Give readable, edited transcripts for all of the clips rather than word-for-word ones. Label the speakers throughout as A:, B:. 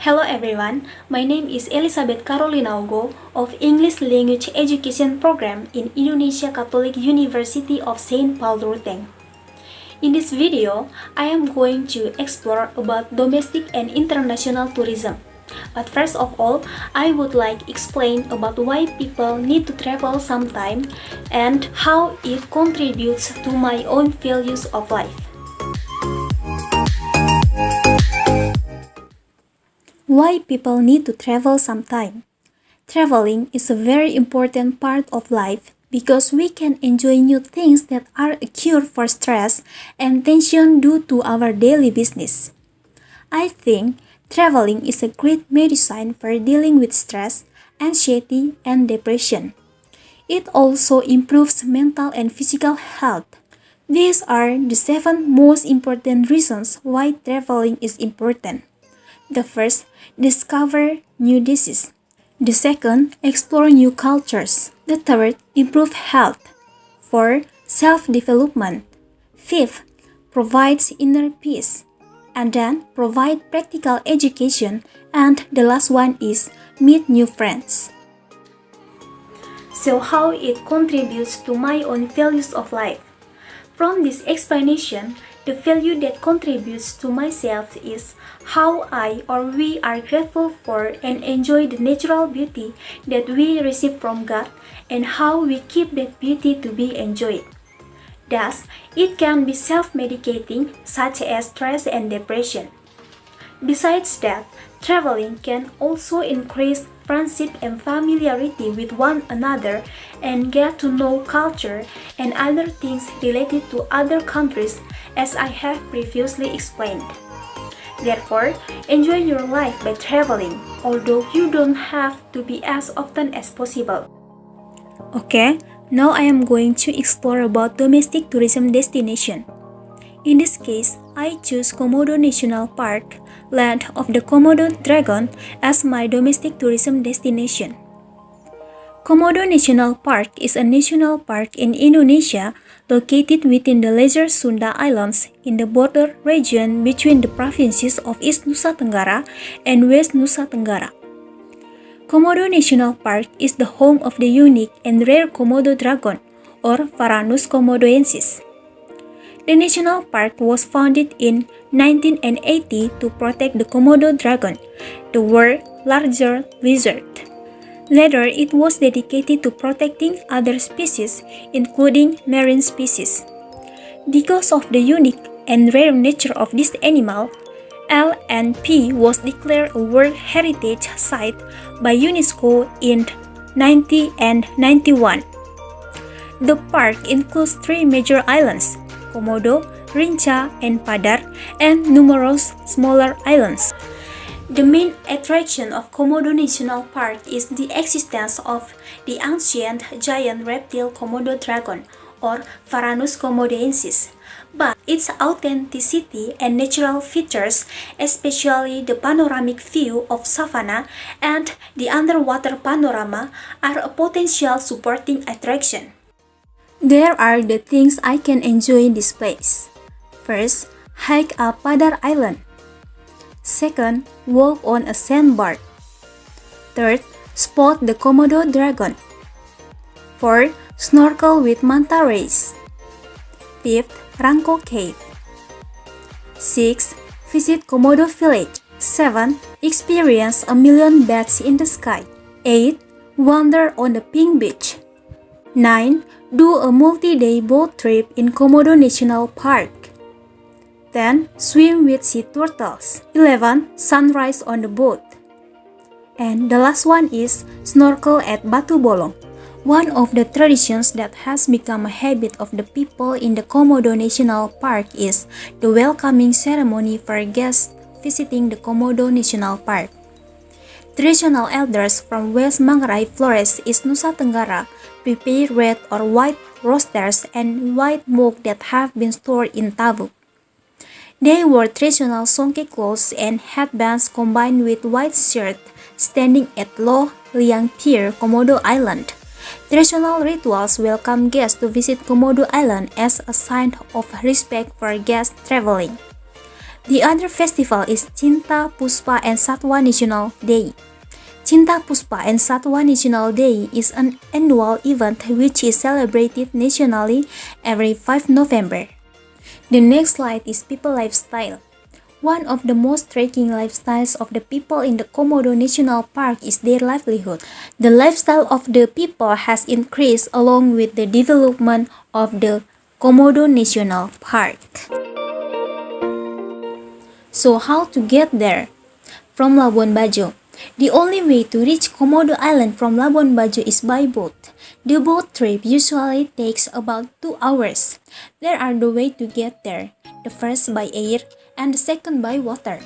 A: Hello everyone, my name is Elizabeth Carolina Ugo of English Language Education Program in Indonesia Catholic University of St. Paul Ruteng. In this video, I am going to explore about domestic and international tourism. But first of all, I would like to explain about why people need to travel sometime and how it contributes to my own values of life. Why people need to travel sometime? Traveling is a very important part of life because we can enjoy new things that are a cure for stress and tension due to our daily business. I think traveling is a great medicine for dealing with stress, anxiety, and depression. It also improves mental and physical health. These are the 7 most important reasons why traveling is important. The first, discover new dishes. The second, explore new cultures. The third, improve health. 4, self-development. 5th, provides inner peace. And then, provide practical education. And the last one is, meet new friends. So how it contributes to my own values of life? From this explanation, the value that contributes to myself is how I or we are grateful for and enjoy the natural beauty that we receive from God and how we keep that beauty to be enjoyed. Thus, it can be self-medicating such as stress and depression. Besides that, traveling can also increase friendship and familiarity with one another and get to know culture and other things related to other countries as I have previously explained. Therefore, enjoy your life by traveling, although you don't have to be as often as possible. Okay, now I am going to explore about domestic tourism destination. In this case, I choose Komodo National Park, land of the Komodo dragon, as my domestic tourism destination. Komodo National Park is a national park in Indonesia located within the Lesser Sunda Islands in the border region between the provinces of East Nusa Tenggara and West Nusa Tenggara. Komodo National Park is the home of the unique and rare Komodo dragon, or Varanus komodoensis. The national park was founded in 1980 to protect the Komodo dragon, the world's largest lizard. Later, it was dedicated to protecting other species, including marine species. Because of the unique and rare nature of this animal, LNP was declared a World Heritage Site by UNESCO in 1991. The park includes 3 major islands, Komodo, Rinca, and Padar, and numerous smaller islands. The main attraction of Komodo National Park is the existence of the ancient giant reptile Komodo dragon, or Varanus komodoensis, but its authenticity and natural features, especially the panoramic view of savanna and the underwater panorama, are a potential supporting attraction. There are the things I can enjoy in this place. First, hike up Padar Island. Second, walk on a sandbar. Third, spot the Komodo dragon. Fourth, snorkel with manta rays. Fifth, Rangko Cave. 6. Visit Komodo Village. 7. Experience a million bats in the sky. 8. Wander on the pink beach. 9. Do a multi-day boat trip in Komodo National Park. 10. Swim with sea turtles. 11. Sunrise on the boat. And the last one is snorkel at Batu Bolong. One of the traditions that has become a habit of the people in the Komodo National Park is the welcoming ceremony for guests visiting the Komodo National Park. Traditional elders from West Mangrai Flores, East Nusa Tenggara, prepare red or white roasters and white milk that have been stored in tabuk. They wore traditional songke clothes and headbands combined with white shirt, standing at Loh Liang Pier, Komodo Island. Traditional rituals welcome guests to visit Komodo Island as a sign of respect for guests traveling. The other festival is Cinta Puspa and Satwa National Day. Cinta Puspa and Satwa National Day is an annual event which is celebrated nationally every 5 November. The next slide is people lifestyle. One of the most striking lifestyles of the people in the Komodo National Park is their livelihood. The lifestyle of the people has increased along with the development of the Komodo National Park. So how to get there? From Labuan Bajo. The only way to reach Komodo Island from Labuan Bajo is by boat. The boat trip usually takes about 2 hours. There are the way to get there. The first by air and the second by water.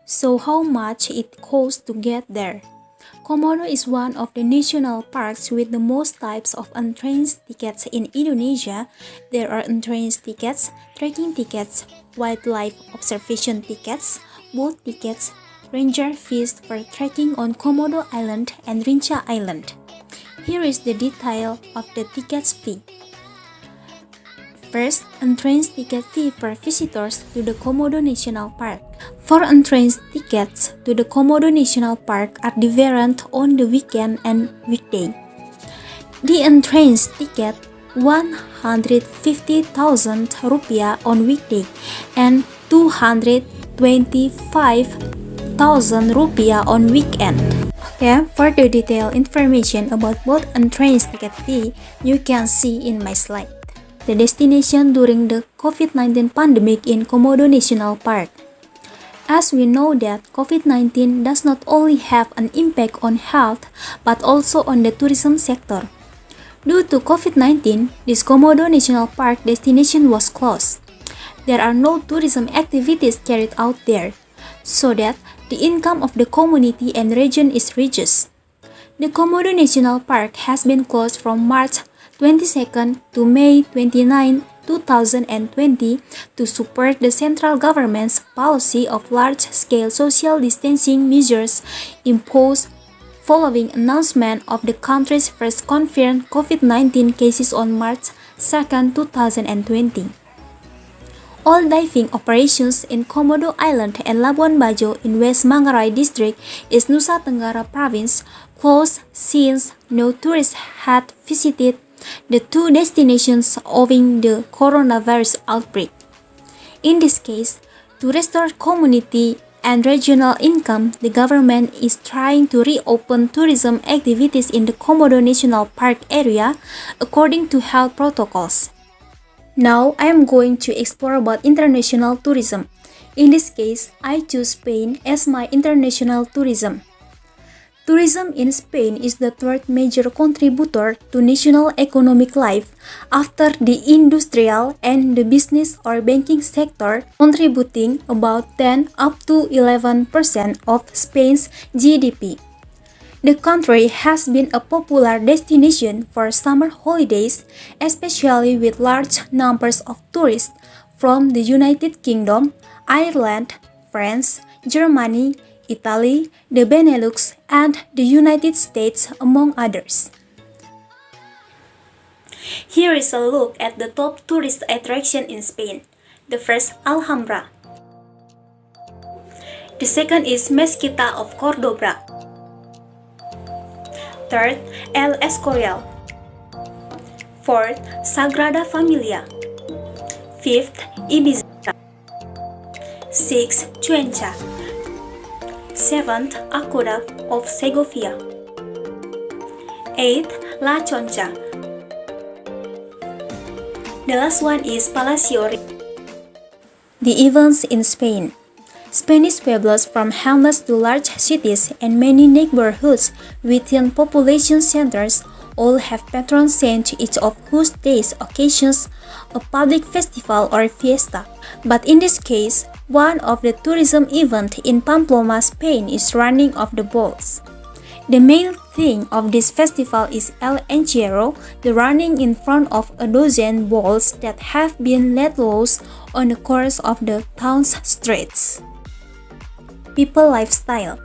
A: So how much it costs to get there? Komodo is one of the national parks with the most types of entrance tickets in Indonesia. There are entrance tickets, trekking tickets, wildlife observation tickets, boat tickets, ranger fees for trekking on Komodo Island and Rinca Island. Here is the detail of the tickets fee. First, entrance ticket fee for visitors to the Komodo National Park. For entrance tickets to the Komodo National Park are different on the weekend and weekday. The entrance ticket 150,000 rupiah on weekday and 225,000 rupiah on weekend. Okay, for the detailed information about both entrance ticket fee, you can see in my slide. The destination during the COVID-19 pandemic in Komodo National Park. As we know that COVID-19 does not only have an impact on health but also on the tourism sector. Due to COVID-19, this Komodo National Park destination was closed. There are no tourism activities carried out there, so that the income of the community and region is reduced. The Komodo National Park has been closed from March 22nd to May 29, 2020 to support the central government's policy of large-scale social distancing measures imposed following announcement of the country's first confirmed COVID-19 cases on March 2, 2020. All diving operations in Komodo Island and Labuan Bajo in West Manggarai District is Nusa Tenggara Province closed since no tourists had visited the two destinations owing the coronavirus outbreak. In this case, to restore community and regional income, the government is trying to reopen tourism activities in the Komodo National Park area according to health protocols. Now I am going to explore about international tourism. In this case, I choose Spain as my international tourism. Tourism in Spain is the third major contributor to national economic life after the industrial and the business or banking sector, contributing about 10 up to 11% of Spain's GDP. The country has been a popular destination for summer holidays, especially with large numbers of tourists from the United Kingdom, Ireland, France, Germany, Italy, the Benelux, and the United States, among others. Here is a look at the top tourist attraction in Spain. The first, Alhambra. The second is Mezquita of Cordoba. Third, El Escorial. Fourth, Sagrada Familia. Fifth, Ibiza. Sixth, Cuenca. Seventh, Aqueduct of Segovia. Eighth, La Concha. The last one is Palacio. The events in Spain. Spanish pueblos from hamlets to large cities and many neighborhoods within population centers all have patron saints, each of whose days occasions a public festival or fiesta. But in this case, one of the tourism events in Pamplona, Spain is running of the bulls. The main thing of this festival is El Encierro, the running in front of a dozen bulls that have been let loose on the course of the town's streets. People lifestyle.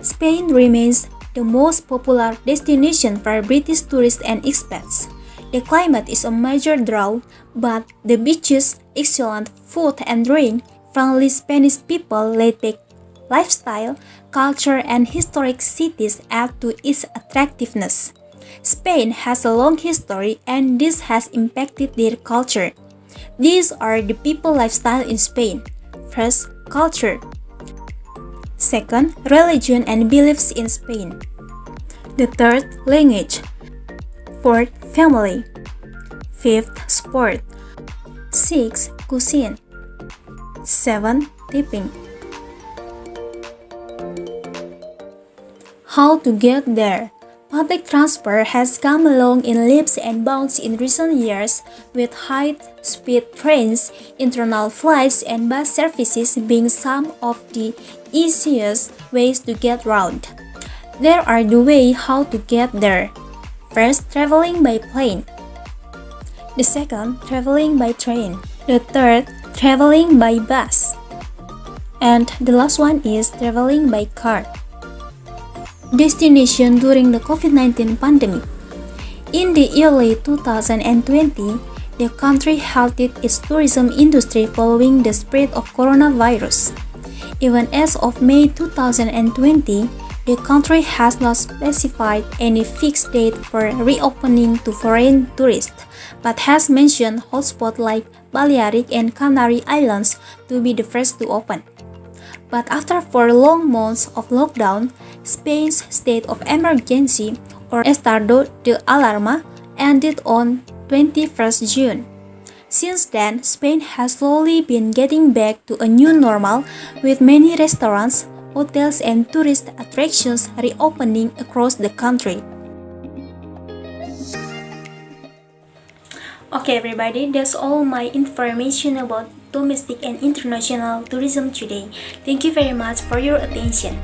A: Spain remains the most popular destination for British tourists and expats. The climate is a major draw, but the beaches, excellent food and drink, Friendly Spanish people, laid-back lifestyle, culture, and historic cities add to its attractiveness. Spain has a long history and this has impacted their culture. These are the people lifestyle in Spain. First, culture. Second, religion and beliefs in Spain. The third, language. Fourth, family. Fifth, sport. Sixth, cuisine. 7. Tipping. How to get there? Public transport has come along in leaps and bounds in recent years, with high-speed trains, internal flights, and bus services being some of the easiest ways to get around. There are the way how to get there. First, traveling by plane. The second, traveling by train. The third, traveling by bus. And the last one is traveling by car. Destination during the COVID-19 pandemic. In the early 2020, the country halted its tourism industry following the spread of coronavirus. Even as of May 2020, the country has not specified any fixed date for reopening to foreign tourists, but has mentioned hotspots like Balearic and Canary Islands to be the first to open. But after 4 long months of lockdown, Spain's state of emergency, or Estado de Alarma, ended on 21st June. Since then, Spain has slowly been getting back to a new normal, with many restaurants, hotels, and tourist attractions reopening across the country. Okay everybody, that's all my information about domestic and international tourism today. Thank you very much for your attention.